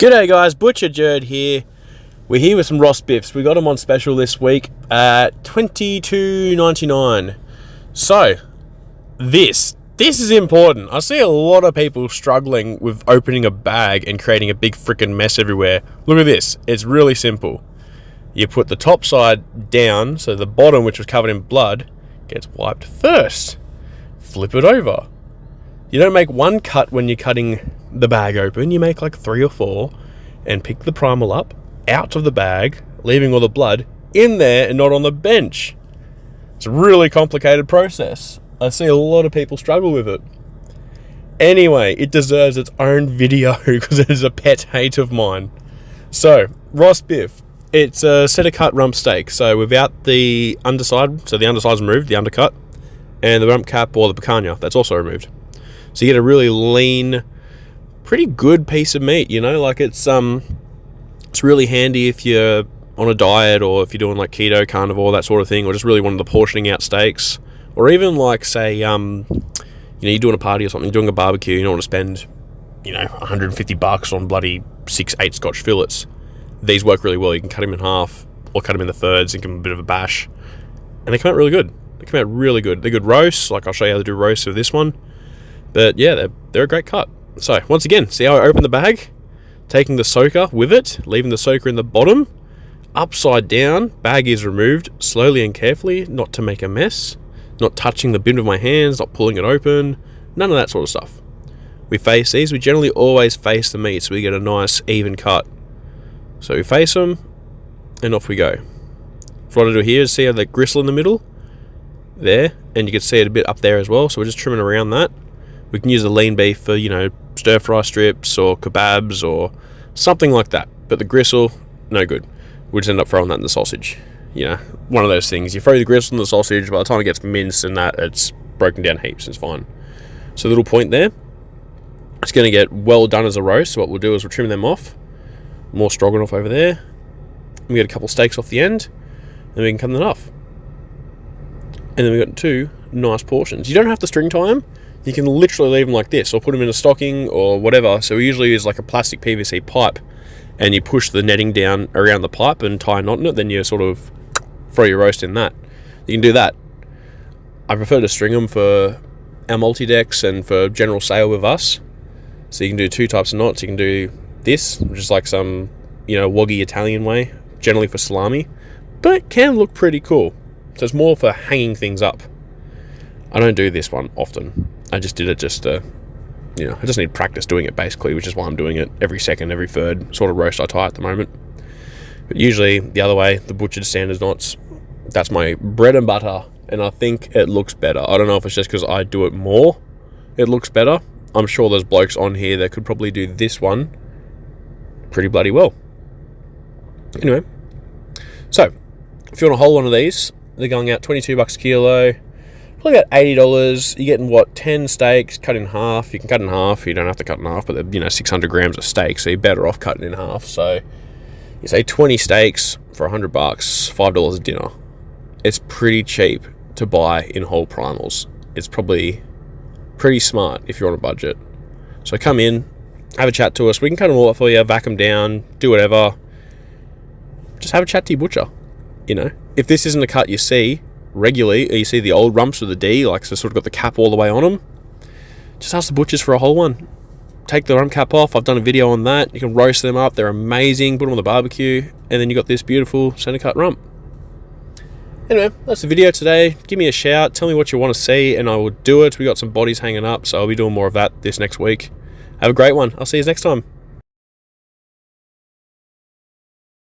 G'day guys, Butcher Jerd here. We're here with some Ross Biffs. We got them on special this week at $22.99. So, this is important. I see a lot of people struggling with opening a bag and creating a big freaking mess everywhere. Look at this. It's really simple. You put the top side down, so the bottom, which was covered in blood, gets wiped first. Flip it over. You don't make one cut when you're cutting the bag open. You make like 3 or 4 and pick the primal up out of the bag, leaving all the blood in there and not on the bench. It's a really complicated process. I see a lot of people struggle with it. Anyway, it deserves its own video because it is a pet hate of mine. So, Ross Biff. It's a set of cut rump steak. So without the underside, so the underside's removed, the undercut, and the rump cap or the picanha, that's also removed. So you get a really lean, pretty good piece of meat, you know, like it's really handy if you're on a diet or if you're doing like keto, carnivore, that sort of thing, or just really one of the portioning out steaks, or even like say, you're doing a party or something, you're doing a barbecue, you don't want to spend, $150 on bloody 6-8 Scotch fillets. These work really well. You can cut them in half or cut them in the thirds and give them a bit of a bash, and they come out really good. They come out really good. They're good roasts. Like I'll show you how to do roasts with this one. But yeah, they're a great cut. So once again, see how I open the bag? Taking the soaker with it, leaving the soaker in the bottom, upside down, bag is removed slowly and carefully, not to make a mess, not touching the bin with my hands, not pulling it open, none of that sort of stuff. We face these, we generally always face the meat so we get a nice even cut. So we face them and off we go. So what I do here is see how the gristle in the middle? There, and you can see it a bit up there as well, so we're just trimming around that. We can use the lean beef for, stir fry strips or kebabs or something like that. But the gristle, no good. We just end up throwing that in the sausage. One of those things. You throw the gristle in the sausage, by the time it gets minced and that, it's broken down heaps. It's fine. So a little point there. It's going to get well done as a roast. So what we'll do is we'll trim them off. More stroganoff over there. We get a couple steaks off the end. Then we can cut them off. And then we've got 2 nice portions. You don't have to string tie them. You can literally leave them like this or put them in a stocking or whatever. So we usually use like a plastic PVC pipe and you push the netting down around the pipe and tie a knot in it. Then you sort of throw your roast in that. You can do that. I prefer to string them for our multi-decks and for general sale with us. So you can do 2 types of knots. You can do this, which is like some, woggy Italian way, generally for salami, but it can look pretty cool. So it's more for hanging things up. I don't do this one often. I just did it just I just need practice doing it basically, which is why I'm doing it every second, every third sort of roast I tie at the moment. But usually the other way, the butchered standard knots, that's my bread and butter, and I think it looks better. I don't know if it's just because I do it more, it looks better. I'm sure there's blokes on here that could probably do this one pretty bloody well. Anyway, so if you want a whole one of these, they're going out $22 a kilo. Probably about $80. You're getting 10 steaks cut in half. You can cut in half. You don't have to cut in half, but they're 600 grams of steak, so you're better off cutting in half. So you say 20 steaks for $100, $5 a dinner. It's pretty cheap to buy in whole primals. It's probably pretty smart if you're on a budget. So come in, have a chat to us. We can cut them all up for you, vac them down, do whatever. Just have a chat to your butcher. If this isn't a cut you see regularly, or you see the old rumps with the D, like so sort of got the cap all the way on them, just ask the butchers for a whole one. Take the rump cap off. I've done a video on that. You can roast them up. They're amazing. Put them on the barbecue, and then you got this beautiful center cut rump. Anyway, that's the video today. Give me a shout. Tell me what you want to see, and I will do it. We got some bodies hanging up, so I'll be doing more of that this next week. Have a great one. I'll see you next time.